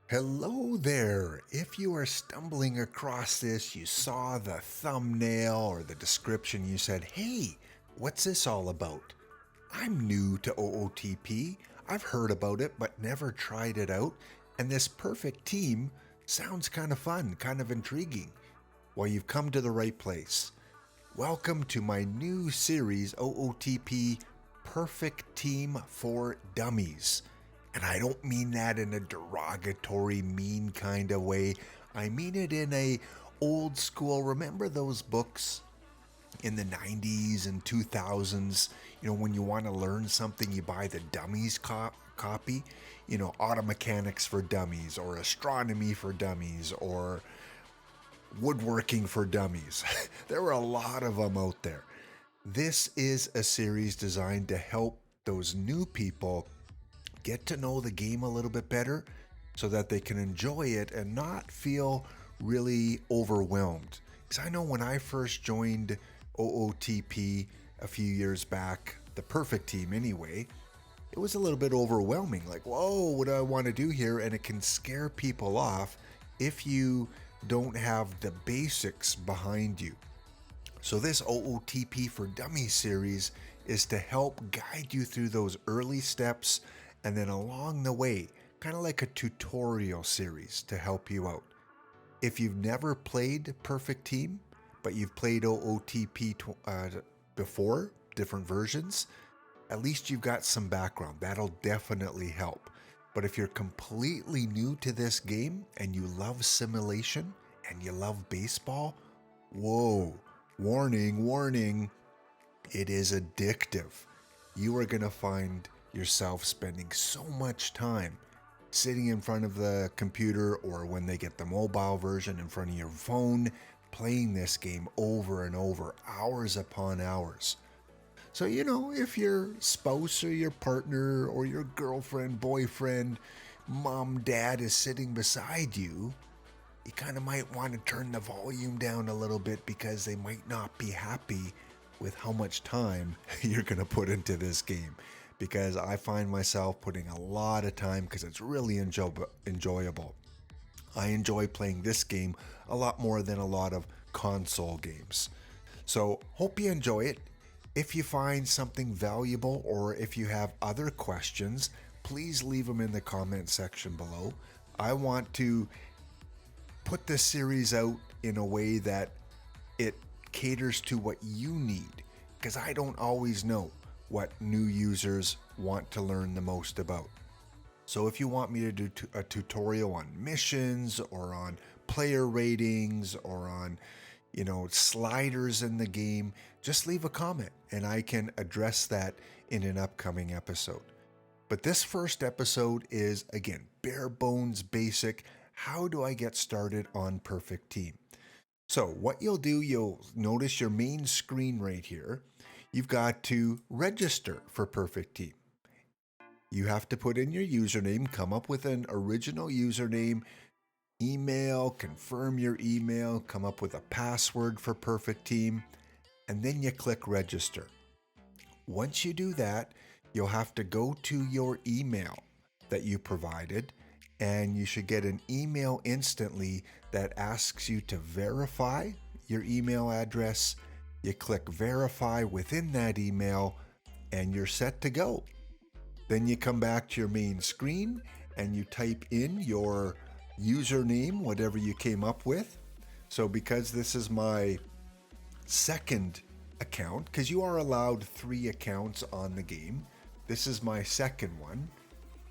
Hello there. If you are stumbling across this, you saw the thumbnail or the description, you said, hey, what's this all about? I'm new to OOTP. I've heard about it, but never tried it out. And this perfect team sounds kind of fun, kind of intriguing. Well, you've come to the right place. Welcome to my new series, OOTP Perfect Team for Dummies. And I don't mean that in a derogatory, mean kind of way. I mean it in a old school, remember those books in the 90s and 2000s, when you want to learn something, you buy the Dummies copy, auto mechanics for dummies, or astronomy for dummies, or woodworking for dummies. There were a lot of them out there. This is a series designed to help those new people get to know the game a little bit better so that they can enjoy it and not feel really overwhelmed. Because I know when I first joined OOTP a few years back, the perfect team anyway, it was a little bit overwhelming. Like, whoa, what do I want to do here? And it can scare people off if you don't have the basics behind you. So this OOTP for Dummies series is to help guide you through those early steps and then along the way, kind of like a tutorial series to help you out. If you've never played Perfect Team, but you've played OOTP before, different versions, at least you've got some background. That'll definitely help. But if you're completely new to this game and you love simulation and you love baseball, whoa, warning, it is addictive. You are going to find yourself spending so much time sitting in front of the computer, or when they get the mobile version, in front of your phone, playing this game over and over, hours upon hours. So, if your spouse or your partner or your girlfriend, boyfriend, mom, dad is sitting beside you, you kind of might want to turn the volume down a little bit because they might not be happy with how much time you're going to put into this game. Because I find myself putting a lot of time because it's really enjoyable. I enjoy playing this game a lot more than a lot of console games. So hope you enjoy it. If you find something valuable or if you have other questions, please leave them in the comment section below. I want to put this series out in a way that it caters to what you need, because I don't always know what new users want to learn the most about. So if you want me to do a tutorial on missions or on player ratings or on, sliders in the game, just leave a comment and I can address that in an upcoming episode. But this first episode is, again, bare bones basic. How do I get started on Perfect Team? So what you'll do, you'll notice your main screen right here. You've got to register for Perfect Team. You have to put in your username, come up with an original username, email, confirm your email, come up with a password for Perfect Team, and then you click register. Once you do that, you'll have to go to your email that you provided, and you should get an email instantly that asks you to verify your email address. You click verify within that email and you're set to go. Then you come back to your main screen and you type in your username, whatever you came up with. So because this is my second account, because you are allowed 3 accounts on the game, this is my second one.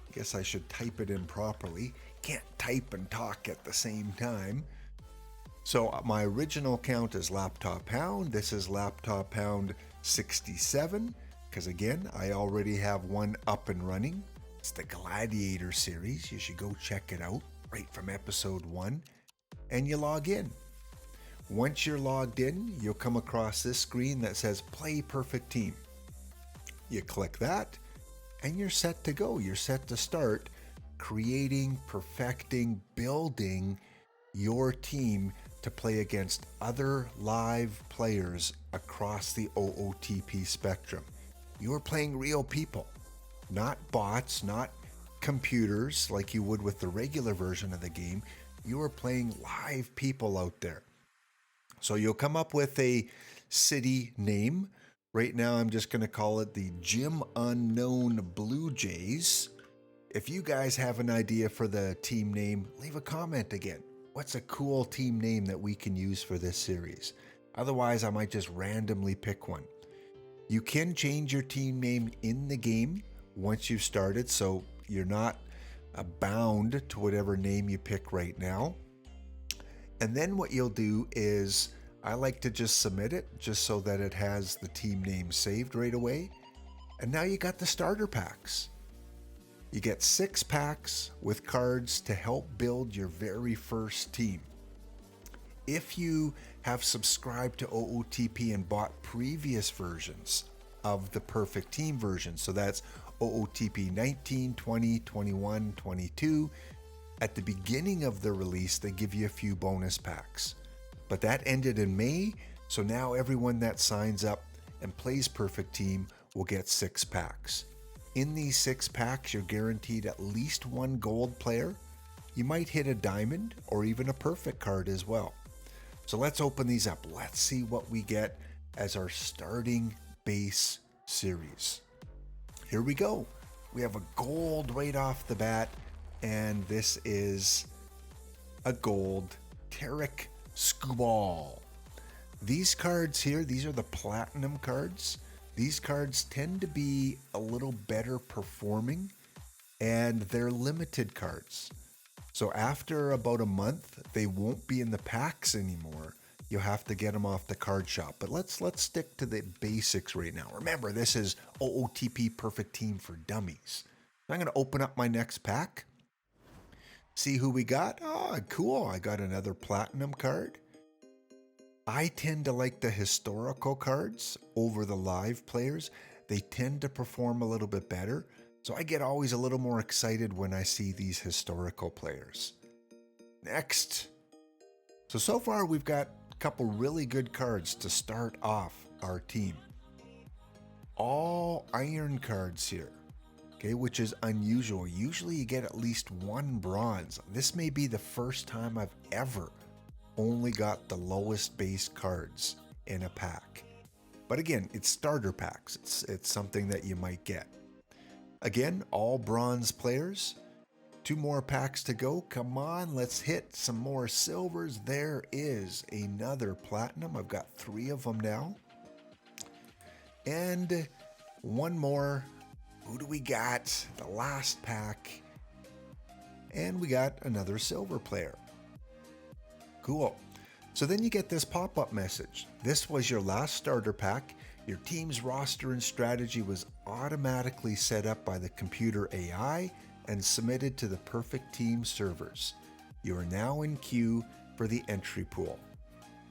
I guess I should type it in properly. Can't type and talk at the same time. So my original account is Laptop Hound. This is Laptop Hound 67, because again, I already have one up and running. It's the Gladiator series. You should go check it out right from episode 1. And you log in. Once you're logged in, you'll come across this screen that says Play Perfect Team. You click that and you're set to go. You're set to start creating, perfecting, building your team to play against other live players across the OOTP spectrum. You are playing real people, not bots, not computers like you would with the regular version of the game. You are playing live people out there. So you'll come up with a city name. Right now, I'm just going to call it the Gym Unknown Blue Jays. If you guys have an idea for the team name, leave a comment again. What's a cool team name that we can use for this series? Otherwise, I might just randomly pick one. You can change your team name in the game once you've started, so you're not bound to whatever name you pick right now. And then what you'll do is, I like to just submit it just so that it has the team name saved right away. And now you got the starter packs. You get 6 packs with cards to help build your very first team. If you have subscribed to OOTP and bought previous versions of the Perfect Team version, so that's OOTP 19, 20, 21, 22, at the beginning of the release, they give you a few bonus packs. But that ended in May, so now everyone that signs up and plays Perfect Team will get 6 packs. In these 6 packs, you're guaranteed at least 1 gold player. You might hit a diamond or even a perfect card as well. So let's open these up. Let's see what we get as our starting base series. Here we go. We have a gold right off the bat, and this is a gold Tarek Skubal. These cards here, these are the platinum cards. These cards tend to be a little better performing, and they're limited cards. So after about a month, they won't be in the packs anymore. You'll have to get them off the card shop. But let's stick to the basics right now. Remember, this is OOTP Perfect Team for Dummies. I'm going to open up my next pack. See who we got. Oh, cool. I got another platinum card. I tend to like the historical cards over the live players. They tend to perform a little bit better. So I get always a little more excited when I see these historical players. Next. So far we've got a couple really good cards to start off our team. All iron cards here, okay, which is unusual. Usually you get at least 1 bronze. This may be the first time I've ever only got the lowest base cards in a pack. But again, it's starter packs. It's something that you might get. Again, all bronze players. 2 more packs to go. Come on, let's hit some more silvers. There is another platinum. I've got 3 of them now. And 1 more. Who do we got? The last pack. And we got another silver player. Cool. So then you get this pop-up message. This was your last starter pack. Your team's roster and strategy was automatically set up by the computer AI and submitted to the Perfect Team servers. You are now in queue for the entry pool.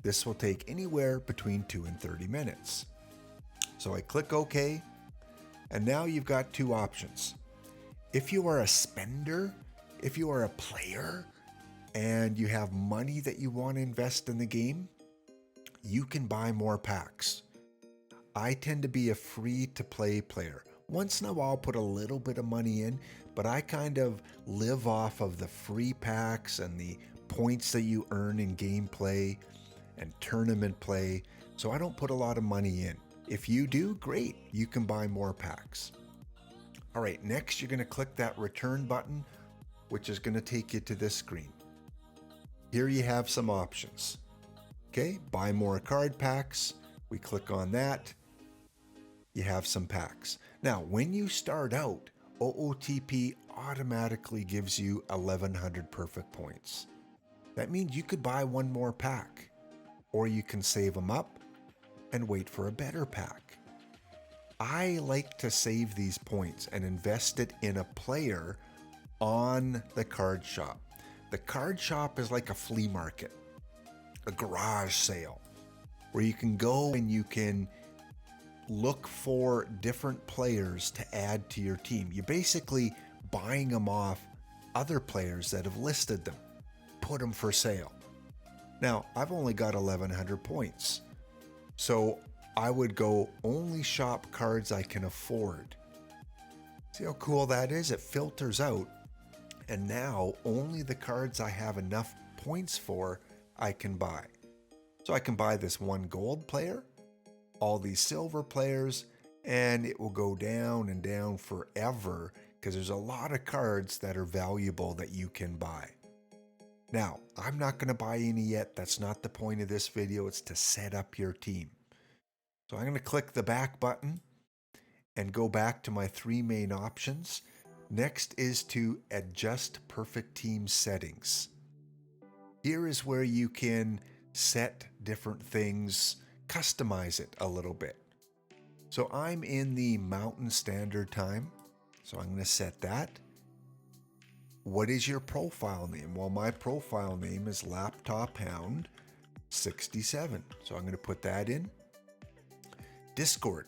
This will take anywhere between 2 and 30 minutes. So I click OK, and now you've got 2 options. If you are a spender, if you are a player, and you have money that you want to invest in the game, you can buy more packs. I tend to be a free-to-play player. Once in a while, I'll put a little bit of money in, but I kind of live off of the free packs and the points that you earn in gameplay and tournament play, so I don't put a lot of money in. If you do, great, you can buy more packs. All right, next you're going to click that return button, which is going to take you to this screen. Here you have some options. Okay, buy more card packs. We click on that. You have some packs. Now, when you start out, OOTP automatically gives you 1100 perfect points. That means you could buy 1 more pack, or you can save them up and wait for a better pack. I like to save these points and invest it in a player on the card shop. The card shop is like a flea market, a garage sale, where you can go and you can look for different players to add to your team. You're basically buying them off other players that have listed them, put them for sale. Now, I've only got 1100 points, so I would go only shop cards I can afford. See how cool that is? It filters out, and now only the cards I have enough points for I can buy. So I can buy this one gold player, all these silver players, and it will go down and down forever because there's a lot of cards that are valuable that you can buy. Now, I'm not going to buy any yet. That's not the point of this video. It's to set up your team. So I'm going to click the back button and go back to my three main options. Next is to adjust perfect team settings. Here is where you can set different things, customize it a little bit. So I'm in the Mountain Standard Time, so I'm going to set that. What is your profile name? Well, my profile name is Laptop Hound 67, so I'm going to put that in. Discord.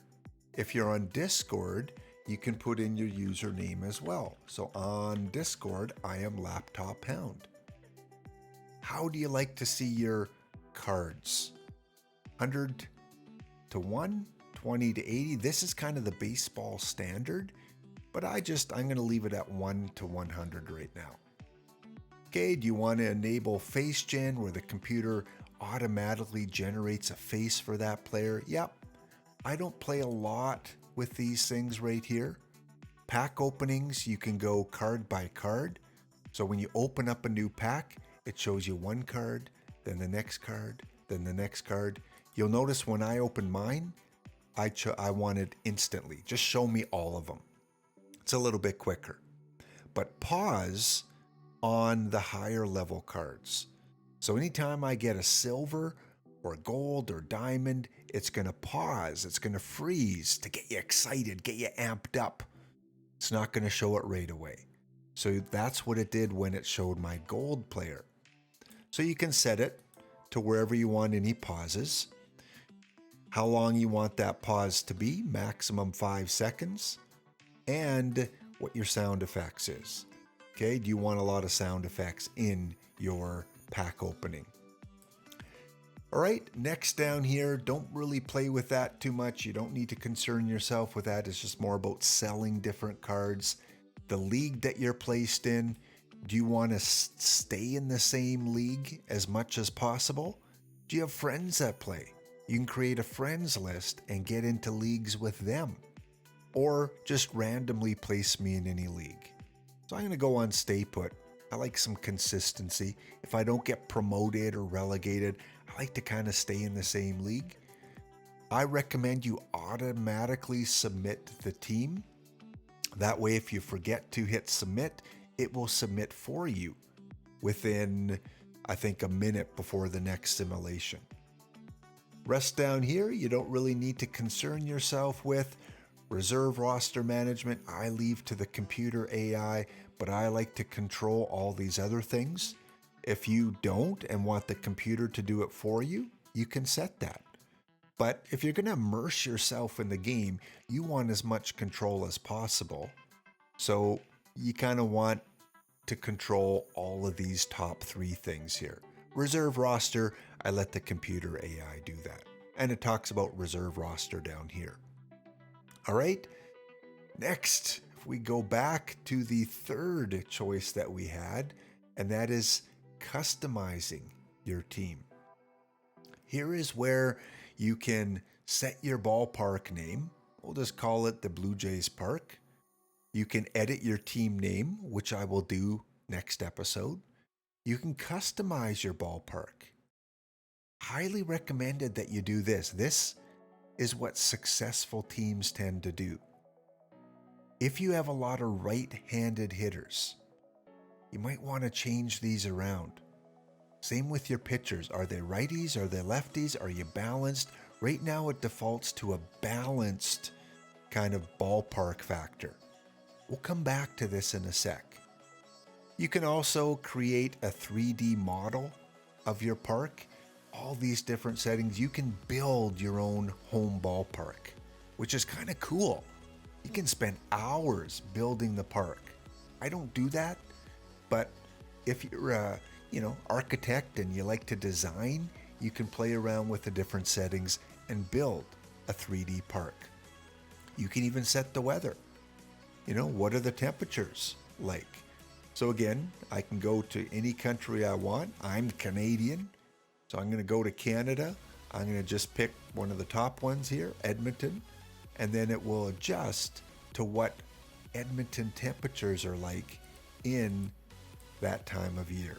If you're on Discord, you can put in your username as well. So on Discord, I am Laptop Hound. How do you like to see your cards? 100 to 1, 20 to 80. This is kind of the baseball standard, but I'm going to leave it at 1 to 100 right now. Okay, do you want to enable face gen where the computer automatically generates a face for that player? Yep. I don't play a lot with these things right here. Pack openings, you can go card by card. So when you open up a new pack, it shows you one card, then the next card, then the next card. You'll notice when I open mine, I want it instantly. Just show me all of them. It's a little bit quicker. But pause on the higher level cards. So anytime I get a silver or gold or diamond, it's going to pause. It's going to freeze to get you excited, get you amped up. It's not going to show it right away. So that's what it did when it showed my gold player. So you can set it to wherever you want any pauses. How long you want that pause to be, maximum 5 seconds, and what your sound effects is. Okay, do you want a lot of sound effects in your pack opening? All right, next down here, don't really play with that too much. You don't need to concern yourself with that. It's just more about selling different cards. The league that you're placed in, do you want to stay in the same league as much as possible? Do you have friends that play? You can create a friends list and get into leagues with them. Or just randomly place me in any league. So I'm going to go on stay put. I like some consistency. If I don't get promoted or relegated, I like to kind of stay in the same league. I recommend you automatically submit the team. That way, if you forget to hit submit, it will submit for you within, I think, a minute before the next simulation. Rest down here, you don't really need to concern yourself with. Reserve roster management, I leave to the computer AI, but I like to control all these other things. If you don't and want the computer to do it for you, you can set that. But if you're going to immerse yourself in the game, you want as much control as possible. So you kind of want to control all of these top 3 things here. Reserve roster, I let the computer AI do that. And it talks about reserve roster down here. All right, next, if we go back to the third choice that we had, and that is customizing your team. Here is where you can set your ballpark name. We'll just call it the Blue Jays Park. You can edit your team name, which I will do next episode. You can customize your ballpark. Highly recommended that you do this. This is what successful teams tend to do. If you have a lot of right-handed hitters, you might want to change these around. Same with your pitchers. Are they righties? Are they lefties? Are you balanced? Right now it defaults to a balanced kind of ballpark factor. We'll come back to this in a sec. You can also create a 3D model of your park. All these different settings, you can build your own home ballpark, which is kind of cool. You can spend hours building the park. I don't do that, but if you're a architect and you like to design, you can play around with the different settings and build a 3D park. You can even set the weather. what are the temperatures like? So again, I can go to any country I want. I'm Canadian, so I'm going to go to Canada. I'm going to just pick one of the top ones here, Edmonton, and then it will adjust to what Edmonton temperatures are like in that time of year.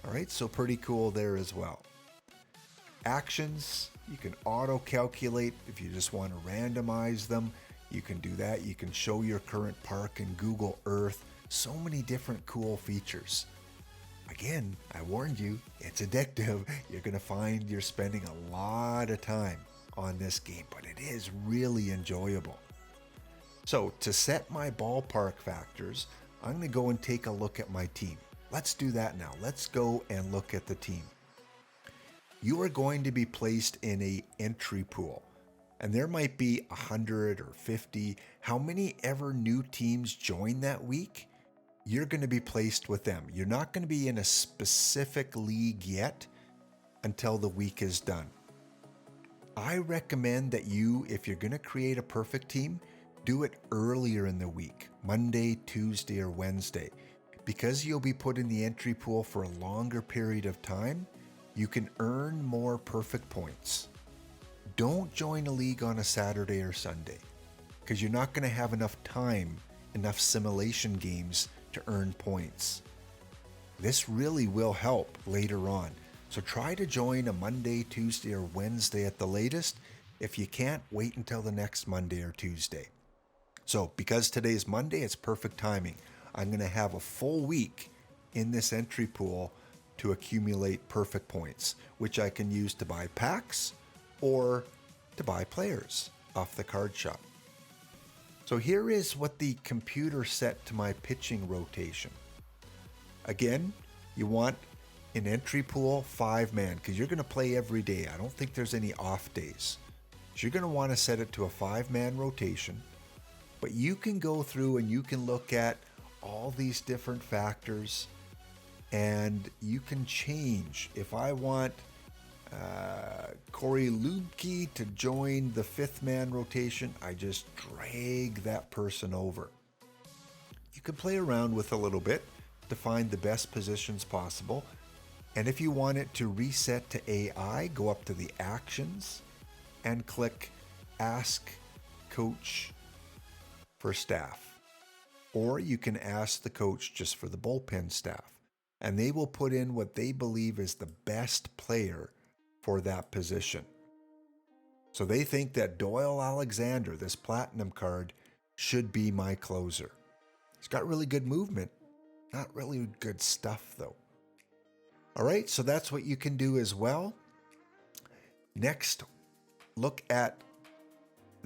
All right, so pretty cool there as well. Actions, you can auto-calculate if you just want to randomize them. You can do that. You can show your current park in Google Earth. So many different cool features. Again, I warned you, it's addictive. You're going to find you're spending a lot of time on this game, but it is really enjoyable. So to set my ballpark factors, I'm going to go and take a look at my team. Let's do that now. Let's go and look at the team. You are going to be placed in an entry pool, and there might be 100 or 50. How many ever new teams join that week? You're going to be placed with them. You're not going to be in a specific league yet until the week is done. I recommend that you, if you're going to create a perfect team, do it earlier in the week, Monday, Tuesday, or Wednesday. Because you'll be put in the entry pool for a longer period of time, you can earn more perfect points. Don't join a league on a Saturday or Sunday, because you're not going to have enough time, enough simulation games to earn points. This really will help later on. So try to join a Monday, Tuesday, or Wednesday at the latest. If you can't, wait until the next Monday or Tuesday. So because today's Monday, it's perfect timing. I'm going to have a full week in this entry pool to accumulate perfect points, which I can use to buy packs or to buy players off the card shop. So here is what the computer set to my pitching rotation. Again, you want an entry pool 5-man because you're going to play every day. I don't think there's any off days. So you're going to want to set it to a 5-man rotation, but you can go through and you can look at all these different factors and you can change. If I want Corey LiQWYD to join the 5th-man rotation, I just drag that person over. You can play around with a little bit to find the best positions possible. And if you want it to reset to AI, go up to the actions and click Ask Coach for Staff. Or you can ask the coach just for the bullpen staff, and they will put in what they believe is the best player for that position. So they think that Doyle Alexander, this platinum card, should be my closer. He's got really good movement, not really good stuff though. All right, so that's what you can do as well. Next, look at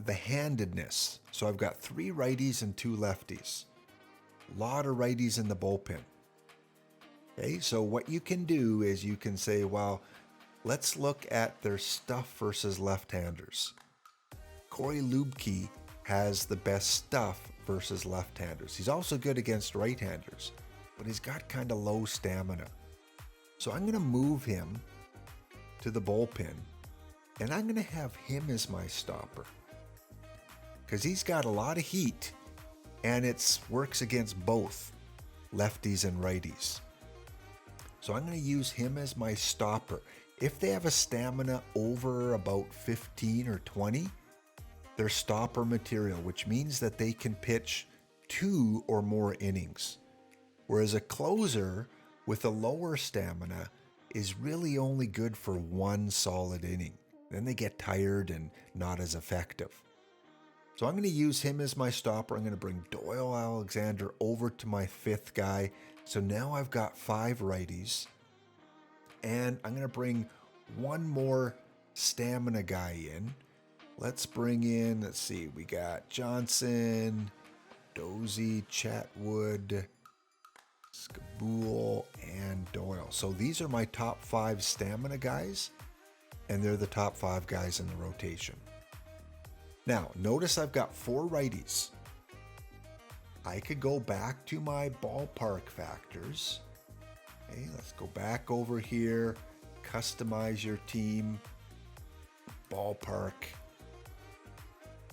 the handedness. So I've got 3 righties and 2 lefties. A lot of righties in the bullpen. Okay, so what you can do is you can say, well, let's look at their stuff versus left-handers. Corey LiQWYD has the best stuff versus left-handers. He's also good against right-handers, but he's got kind of low stamina. So I'm going to move him to the bullpen, and I'm going to have him as my stopper because he's got a lot of heat, and it works against both lefties and righties. So I'm going to use him as my stopper. If they have a stamina over about 15 or 20, they're stopper material, which means that they can pitch 2 or more innings. Whereas a closer with a lower stamina is really only good for 1 solid inning. Then they get tired and not as effective. So I'm going to use him as my stopper. I'm going to bring Doyle Alexander over to my 5th guy. So now I've got 5 righties. And I'm going to bring 1 more stamina guy in. Let's bring in, let's see, we got Johnson, Dozy, Chatwood, Skabool, and Doyle. So these are my top 5 stamina guys, and they're the top 5 guys in the rotation. Now, notice I've got 4 righties. I could go back to my ballpark factors. Okay, let's go back over here, customize your team, ballpark.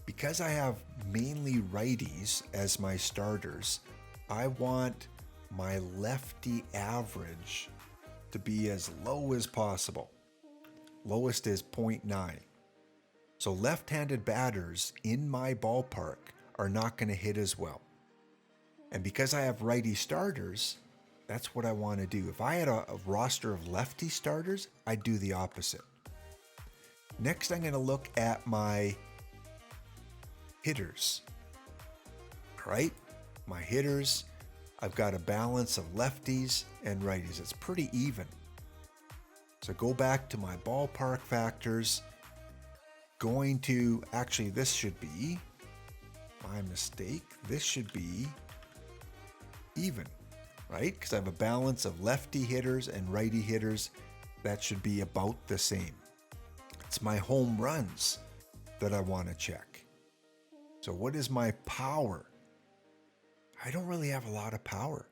Because I have mainly righties as my starters, I want my lefty average to be as low as possible. Lowest is 0.9. So left-handed batters in my ballpark are not going to hit as well. And because I have righty starters, that's what I want to do. If I had a roster of lefty starters, I'd do the opposite. Next, I'm going to look at my hitters. All right, my hitters, I've got a balance of lefties and righties. It's pretty even. So go back to my ballpark factors. Actually, this should be, my mistake, this should be even, right? Because I have a balance of lefty hitters and righty hitters. That should be about the same. It's my home runs that I want to check. So what is my power? I don't really have a lot of power.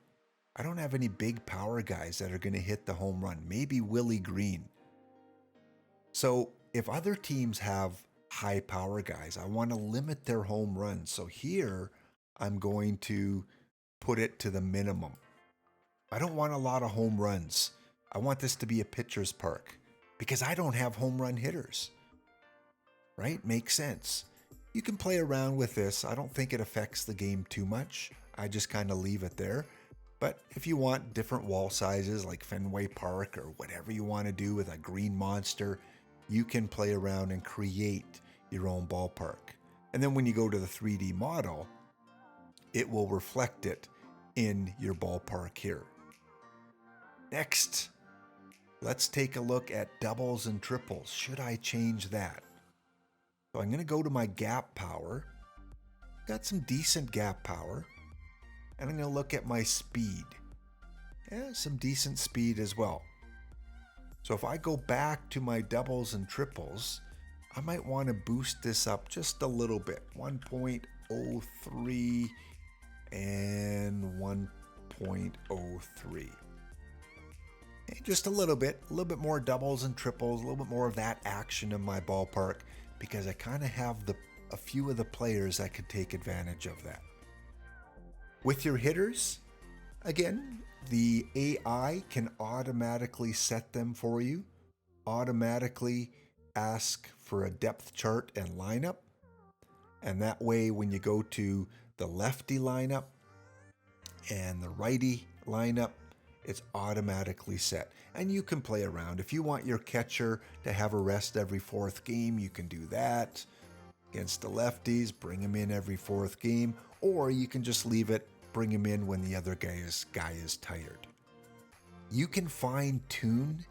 I don't have any big power guys that are going to hit the home run. Maybe Willie Green. So if other teams have high power guys, I want to limit their home runs. So here I'm going to put it to the minimum. I don't want a lot of home runs. I want this to be a pitcher's park because I don't have home run hitters. Right? Makes sense. You can play around with this. I don't think it affects the game too much. I just kind of leave it there. But if you want different wall sizes like Fenway Park or whatever you want to do with a green monster, you can play around and create your own ballpark. And then when you go to the 3D model, it will reflect it in your ballpark here. Next, let's take a look at doubles and triples. Should I change that? So I'm going to go to my gap power. Got some decent gap power. And I'm going to look at my speed. Yeah, some decent speed as well. So if I go back to my doubles and triples, I might want to boost this up just a little bit. 1.03 and 1.03. Just a little bit more doubles and triples, a little bit more of that action in my ballpark because I kind of have a few of the players that could take advantage of that. With your hitters, again, the AI can automatically set them for you, automatically ask for a depth chart and lineup. And that way, when you go to the lefty lineup and the righty lineup, it's automatically set. And you can play around. If you want your catcher to have a rest every fourth game, you can do that. Against the lefties, bring him in every fourth game, or you can just leave it, bring him in when the other guy is tired. You can fine tune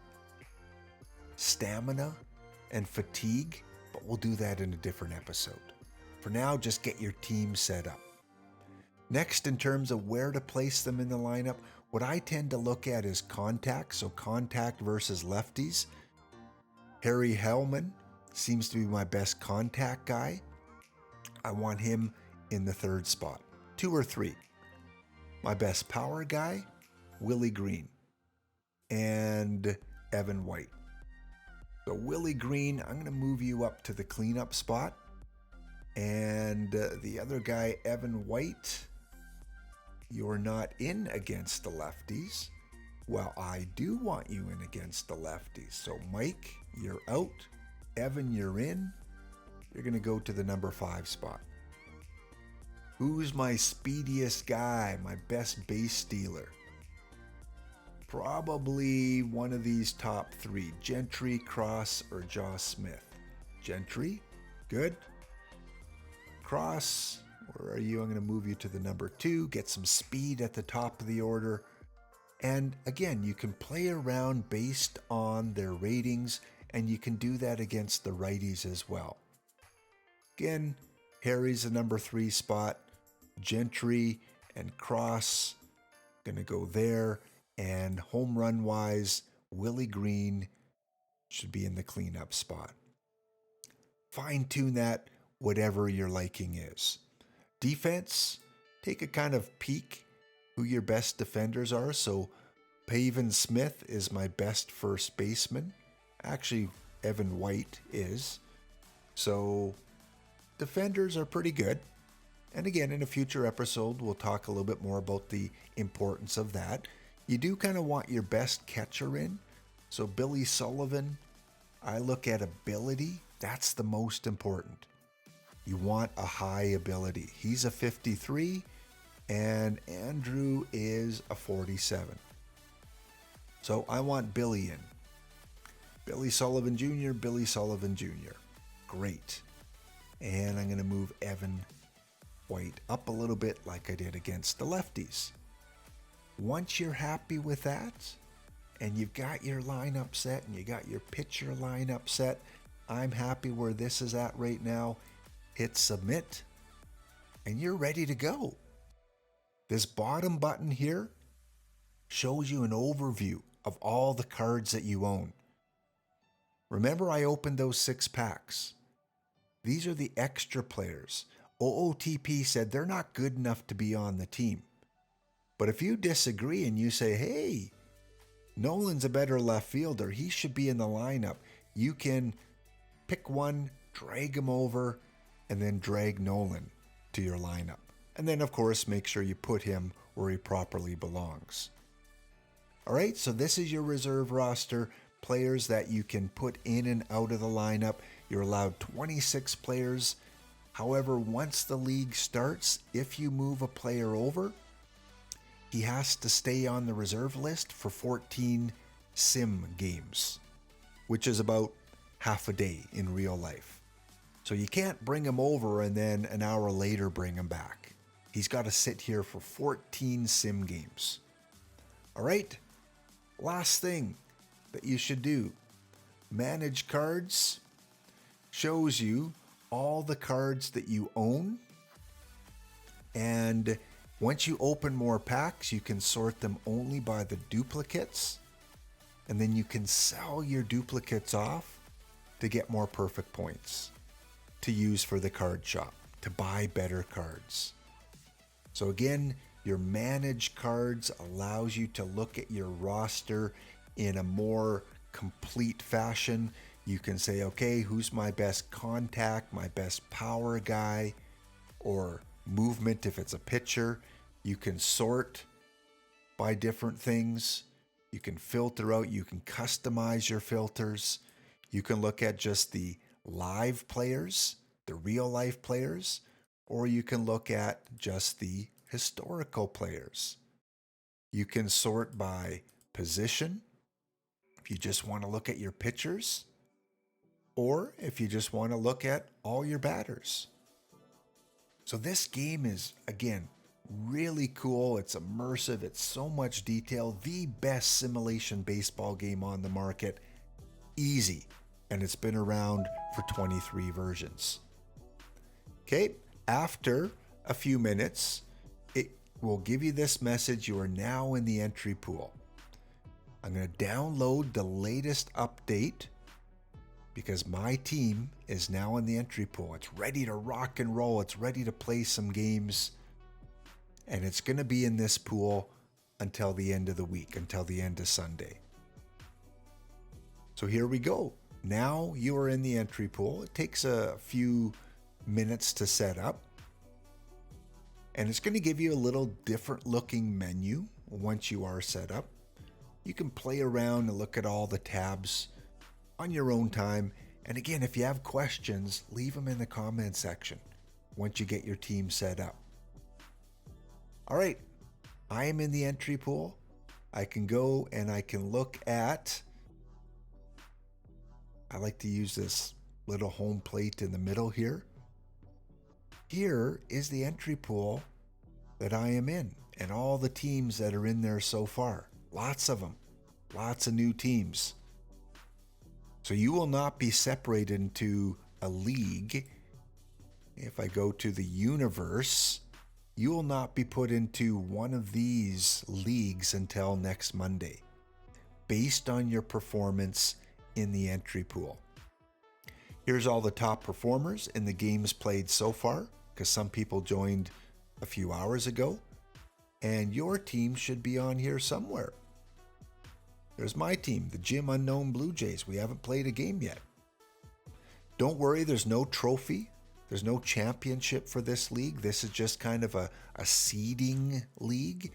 stamina and fatigue, but we'll do that in a different episode. For now, just get your team set up. Next, in terms of where to place them in the lineup, what I tend to look at is contact, so contact versus lefties. Harry Hellman seems to be my best contact guy. I want him in the third spot, 2 or 3. My best power guy, Willie Green and Evan White. So Willie Green, I'm going to move you up to the cleanup spot. And the other guy, Evan White, you're not in against the lefties. Well, I do want you in against the lefties. So Mike, you're out. Evan, you're in. You're going to go to the number 5 spot. Who's my speediest guy, my best base stealer? Probably one of these top 3, Gentry, Cross, or Josh Smith. Gentry, good. Cross, where are you? I'm going to move you to the number 2, get some speed at the top of the order. And again, you can play around based on their ratings, and you can do that against the righties as well. Again, Harry's the number 3 spot. Gentry and Cross going to go there. And home run wise, Willie Green should be in the cleanup spot. Fine tune that, whatever your liking is. Defense, take a kind of peek who your best defenders are. So Pavin Smith is my best first baseman. Actually, Evan White is. So defenders are pretty good. And again, in a future episode, we'll talk a little bit more about the importance of that. You do kind of want your best catcher in. So Billy Sullivan, I look at ability. That's the most important. You want a high ability. He's a 53 and Andrew is a 47. So I want Billy in. Billy Sullivan Jr., Billy Sullivan Jr. Great. And I'm going to move Evan White up a little bit like I did against the lefties. Once you're happy with that, and you've got your lineup set and you got your pitcher lineup set, I'm happy where this is at right now. Hit submit, and you're ready to go. This bottom button here shows you an overview of all the cards that you own. Remember, I opened those 6 packs. These are the extra players. OOTP said they're not good enough to be on the team. But if you disagree and you say, hey, Nolan's a better left fielder, he should be in the lineup, you can pick one, drag him over, and then drag Nolan to your lineup. And then, of course, make sure you put him where he properly belongs. All right, so this is your reserve roster, players that you can put in and out of the lineup. You're allowed 26 players. However, once the league starts, if you move a player over, he has to stay on the reserve list for 14 sim games, which is about half a day in real life. So you can't bring him over and then an hour later bring him back. He's got to sit here for 14 sim games. All right, last thing that you should do. Manage cards shows you all the cards that you own, and once you open more packs, you can sort them only by the duplicates, and then you can sell your duplicates off to get more perfect points to use for the card shop, to buy better cards. So again, your manage cards allows you to look at your roster in a more complete fashion. You can say, okay, who's my best contact, my best power guy, or movement if it's a pitcher. You can sort by different things. You can filter out, you can customize your filters. You can look at just the live players, the real life players, or you can look at just the historical players. You can sort by position if you just want to look at your pitchers, or if you just want to look at all your batters. So this game is, again, really cool. It's immersive. It's so much detail. The best simulation baseball game on the market. Easy. And it's been around for 23 versions. Okay, after a few minutes, it will give you this message. You are now in the entry pool. I'm going to download the latest update because my team is now in the entry pool. It's ready to rock and roll. It's ready to play some games. And it's going to be in this pool until the end of the week, until the end of Sunday. So here we go. Now you are in the entry pool. It takes a few minutes to set up. And it's going to give you a little different looking menu once you are set up. You can play around and look at all the tabs on your own time. And again, if you have questions, leave them in the comment section once you get your team set up. All right, I am in the entry pool. I can go and I can look at, I like to use this little home plate in the middle here. Here is the entry pool that I am in and all the teams that are in there so far. Lots of them, lots of new teams. So you will not be separated into a league. If I go to the universe, you will not be put into one of these leagues until next Monday, based on your performance in the entry pool. Here's all the top performers in the games played so far, because some people joined a few hours ago, and your team should be on here somewhere. There's my team, the Jim Unknown Blue Jays. We haven't played a game yet. Don't worry, there's no trophy There's no championship for this league. This is just kind of a seeding league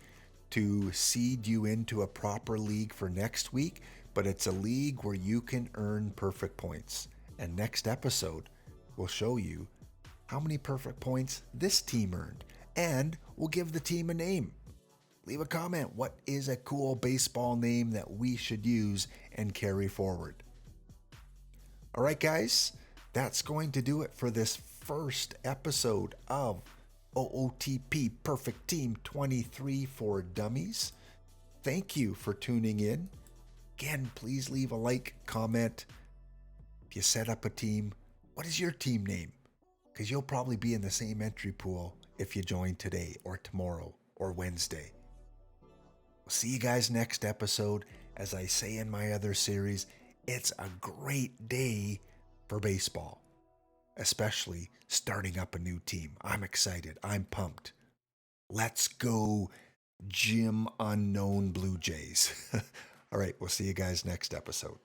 to seed you into a proper league for next week, but it's a league where you can earn perfect points. And next episode, we'll show you how many perfect points this team earned, and we'll give the team a name. Leave a comment. What is a cool baseball name that we should use and carry forward? All right, guys, that's going to do it for this first episode of OOTP Perfect Team 23 for Dummies. Thank you for tuning in. Again, please leave a like, comment. If you set up a team, what is your team name? Because you'll probably be in the same entry pool if you join today or tomorrow or Wednesday. We'll see you guys next episode. As I say in my other series, it's a great day for baseball, especially starting up a new team. I'm excited. I'm pumped. Let's go, Jim Unknown Blue Jays. All right, we'll see you guys next episode.